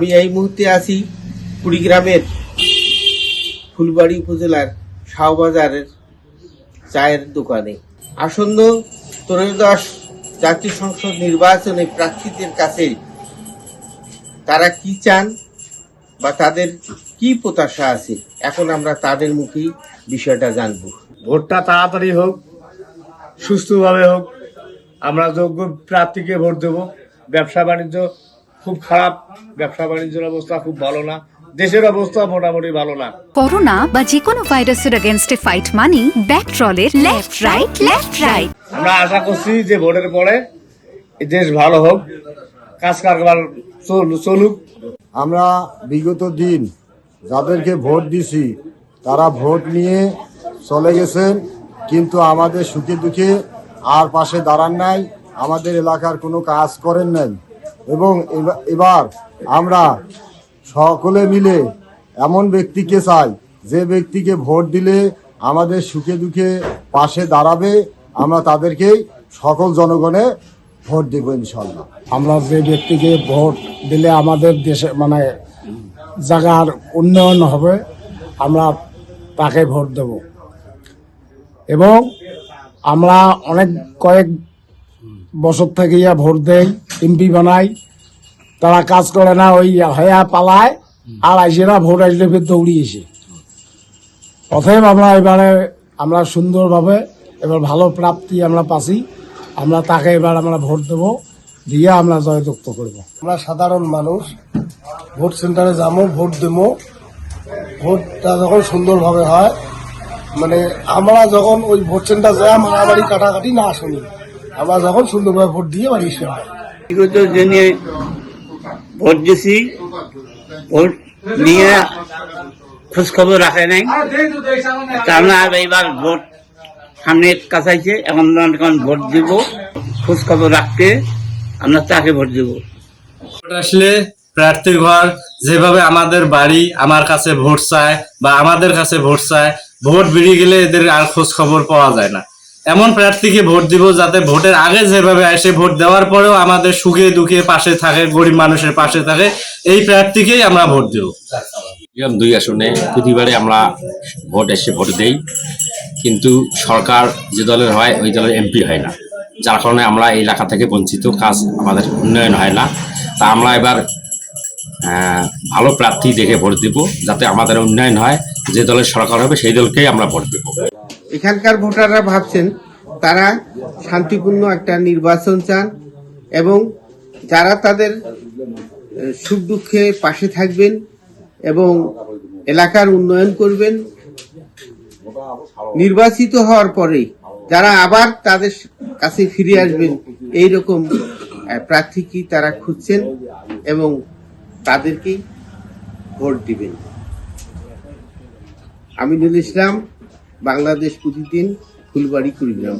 আমি এই মুহূর্তে আছি কুড়িগ্রামের ফুলবাড়ি উপজেলার শাহবাজারের চায়ের দোকানে। আসন্ন ত্রয়োদশ জাতীয় সংসদ নির্বাচনে প্রার্থীদের কাছে তারা কি চান বা তাদের কি প্রত্যাশা আছে, এখন আমরা তাদের মুখেই বিষয়টা জানবো। ভোটটা তাড়াতাড়ি হোক, সুস্থভাবে হোক, আমরা যোগ্য প্রার্থীকে ভোট দেব। ব্যবসা বাণিজ্য খুব খারাপ, ব্যবসা বাণিজ্যের অবস্থা খুব ভালো না, দেশের অবস্থা মোটামুটি ভালো না। করোনা বা যে কোনো ভাইরাসের এগেইনস্টে ফাইট মানি ব্যাকট্রলের লেফট রাইট। আমরা আশা করছি যে ভোটের পরে এই দেশ ভালো হোক, কাজ কারবার চলুক। আমরা বিগত দিন যাদেরকে ভোট দিছি তারা ভোট নিয়ে চলে গেছেন, কিন্তু আমাদের সুখে দুঃখে আর পাশে দাঁড়ান নাই, আমাদের এলাকার কোনো কাজ করেন নাই। এবং এবার আমরা সকলে মিলে এমন ব্যক্তিকে চাই যে ব্যক্তিকে ভোট দিলে আমাদের সুখে দুঃখে পাশে দাঁড়াবে। আমরা তাদেরকেই সকল জনগণে ভোট দেব ইনশাল্লাহ। আমরা যে ব্যক্তিকে ভোট দিলে আমাদের দেশে জায়গার উন্নয়ন হবে, আমরা তাকে ভোট দেব। এবং আমরা কয়েক বছর থেকে ভোট দেই, এমপি বানাই, তারা কাজ করে না, ওই হয়া পালায় আর আইসেরা ভোট আসলে ফের দৌড়িয়েছে। অতএব আমরা সুন্দরভাবে এবার ভালো প্রাপ্তি আমরা পাচ্ছি, আমরা তাকে এবার আমরা ভোট দেবো, দিয়ে আমরা জয়যুক্ত করব। আমরা সাধারণ মানুষ ভোট সেন্টারে যাবো, ভোট দেবো। ভোটটা যখন সুন্দরভাবে হয়, আমরা যখন ওই ভোট সেন্টার যাই মারামারি কাটাকাটি না শুনি, আমরা যখন সুন্দরভাবে ভোট দিয়ে বাড়ি এসে হয়। বিগত দিনে ভোট দিছি, ভোট নিয়ে খোঁজ খবর রাখে নাই, আমরা এইবার ভোট সামনে কাছাইছে, এখন ভোট দিব, খোঁজ খবর রাখতে আমরা তাকে ভোট দিব। আসলে প্রার্থীর ঘর যেভাবে আমাদের বাড়ি আমার কাছে ভোট চায় বা আমাদের কাছে ভোট চায়, ভোট বেরিয়ে গেলে এদের আর খোঁজ খবর পাওয়া যায় না। এমন প্রার্থীকে ভোট দিব যাতে ভোটের আগে যেভাবে আসে, ভোট দেওয়ার পরেও আমাদের সুখে দুঃখে পাশে থাকে, গরিব মানুষের পাশে থাকে, এই প্রার্থীকেই আমরা ভোট দেব। 2 আসনে প্রতিবারে আমরা ভোট দেই, কিন্তু সরকার যে দলের হয় ওই দলের এমপি হয় না, যার কারণে আমরা এই এলাকা থেকে বঞ্চিত, কাজ আমাদের উন্নয়ন হয় না। তা আমরা এবার ভালো প্রার্থী দেখে ভোট দেব, যাতে আমাদের উন্নয়ন হয়। যে দলের সরকার হবে সেই দলকেই আমরা ভোট দেব। এখানকার ভোটাররা ভাবছেন তারা শান্তিপূর্ণ একটা নির্বাচন চান এবং যারা তাদের সুখ দুঃখে পাশে থাকবেন এবং এলাকার উন্নয়ন করবেন। নির্বাচিত হওয়ার পরে যারা আবার তাদের কাছে ফিরে আসবেন, এইরকম প্রার্থী তারা খুঁজছেন এবং তাদেরকেই ভোট দিবেন। আমিনুল ইসলাম, বাংলাদেশ প্রতিদিন, ফুলবাড়ি, কুড়িগ্রাম।